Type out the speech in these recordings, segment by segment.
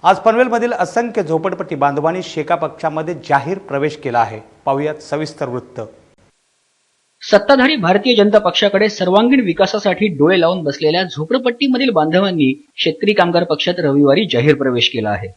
आज पनवेलमधील असंख्य झोपडपट्टी बांधवांनी शेका पक्षामध्ये जाहीर प्रवेश केला आहे। पाहुयात सविस्तर वृत्त। सत्ताधारी भारतीय जनता पक्षाकडे सर्वांगीण विकासासाठी डोळे लावून बसलेल्या झोपडपट्टीमधील बांधवांनी शेतकरी कामगार पक्षात रविवारी जाहीर प्रवेश केला आहे।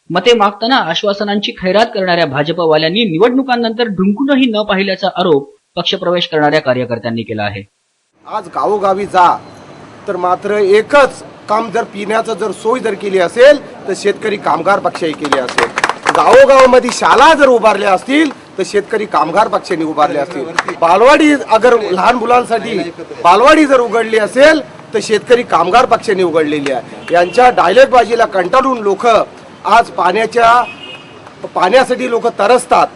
मते मागताना आश्वासनांची खैरात करणाऱ्या भाजपवाल्यांनी निवडणुकांनंतर ढुंकूनही न पाहिल्याचा आरोप पक्षप्रवेश करणाऱ्या कार्यकर्त्यांनी केला आहे। आज गावोगावी जा तर मात्र एकच काम जर पिण्याचं जर सोय जर केली असेल तर शेतकरी कामगार पक्षाने केली असेल। गावोगावामध्ये शाळा जर उभारल्या असतील तर शेतकरी कामगार पक्षाने उभारल्या असतील। बालवाडी अगर लहान मुलांसाठी बालवाडी जर उघडली असेल तर शेतकरी कामगार पक्षाने उघडलेली आहे। यांच्या डायलॉग बाजीला कंटाळून लोक आज पाण्यासाठी लोक तरसतात।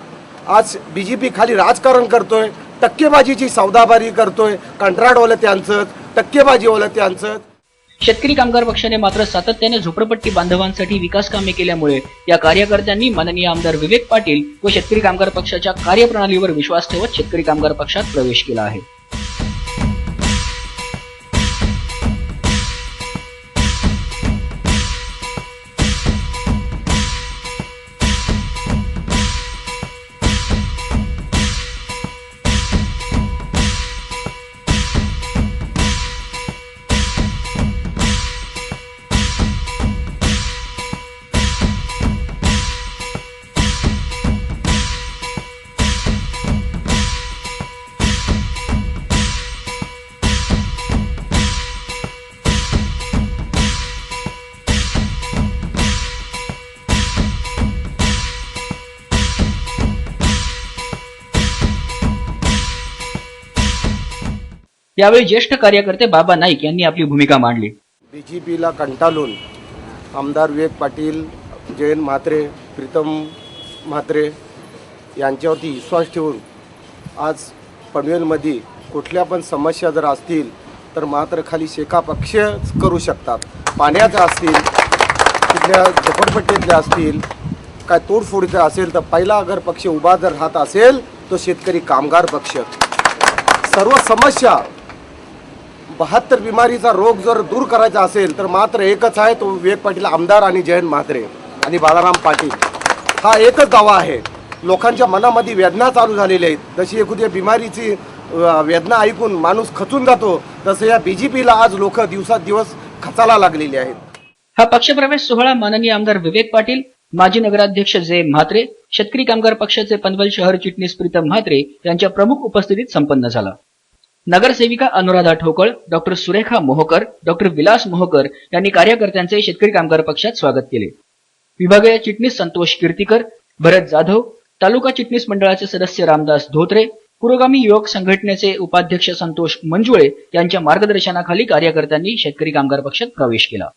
आज बीजेपी खाली राजकारण करतोय, टक्केबाजीची सौदाबाजी करतोय, कंत्राटवाले त्यांचं, टक्केबाजीवाले त्यांचं। शेतकरी कामगार पक्षाने मात्र सातत्याने झोपडपट्टी बांधवांसाठी विकास कामे केल्यामुळे या कार्यकर्त्यांनी माननीय आमदार विवेक पाटील व शेतकरी कामगार पक्षाच्या कार्यप्रणालीवर विश्वास ठेवत शेतकरी कामगार पक्षात प्रवेश केला आहे। यावेळी ज्येष्ठ कार्यकर्ते बाबा नाईक यांनी आपली भूमिका मांडली। बीजेपीला कंटाळून आमदार विवेक पाटील, जयंत म्हात्रे, प्रीतम म्हात्रे यांच्यावरती विश्वास ठेवून आज पनवेलमध्ये कुठल्या पण समस्या जर असतील तर मात्र खाली शेका पक्ष करू शकतात। पाण्याच्या असतील, कुठल्या झोपडपट्टीतल्या असतील, काय तोडफोडीचं असेल तर पहिला अगर पक्ष उभा जर राहत असेल तो शेतकरी कामगार पक्ष। सर्व समस्या 72 बिमारीचा रोग जर दूर करायचा असेल तर मात्र एकच आहे, तो विवेक पाटील आमदार आणि जयंत म्हात्रे आणि बालाराम पाटील। हा एकच दावा आहे। लोकांच्या मनामध्ये वेदना चालू झालेल्या आहेत। जशी एखाद्या बिमारीची वेदना ऐकून माणूस खचून जातो तसं या बीजेपीला आज लोक दिवसादिवस खचायला लागलेले आहेत। हा पक्षप्रवेश सोहळा माननीय आमदार विवेक पाटील, माजी नगराध्यक्ष जयंत म्हात्रे, शेतकरी कामगार पक्षाचे पनवेल शहर चिटणीस प्रीतम म्हात्रे यांच्या प्रमुख उपस्थितीत संपन्न झाला। नगरसेविका अनुराधा ठोकळ, डॉक्टर सुरेखा मोहकर, डॉक्टर विलास मोहकर यांनी कार्यकर्त्यांचे शेतकरी कामगार पक्षात स्वागत केले। विभागीय चिटणीस संतोष कीर्तीकर, भरत जाधव, तालुका चिटणीस मंडळाचे सदस्य रामदास धोत्रे, पुरोगामी युवक संघटनेचे उपाध्यक्ष संतोष मंजुळे यांच्या मार्गदर्शनाखाली कार्यकर्त्यांनी शेतकरी कामगार पक्षात प्रवेश केला।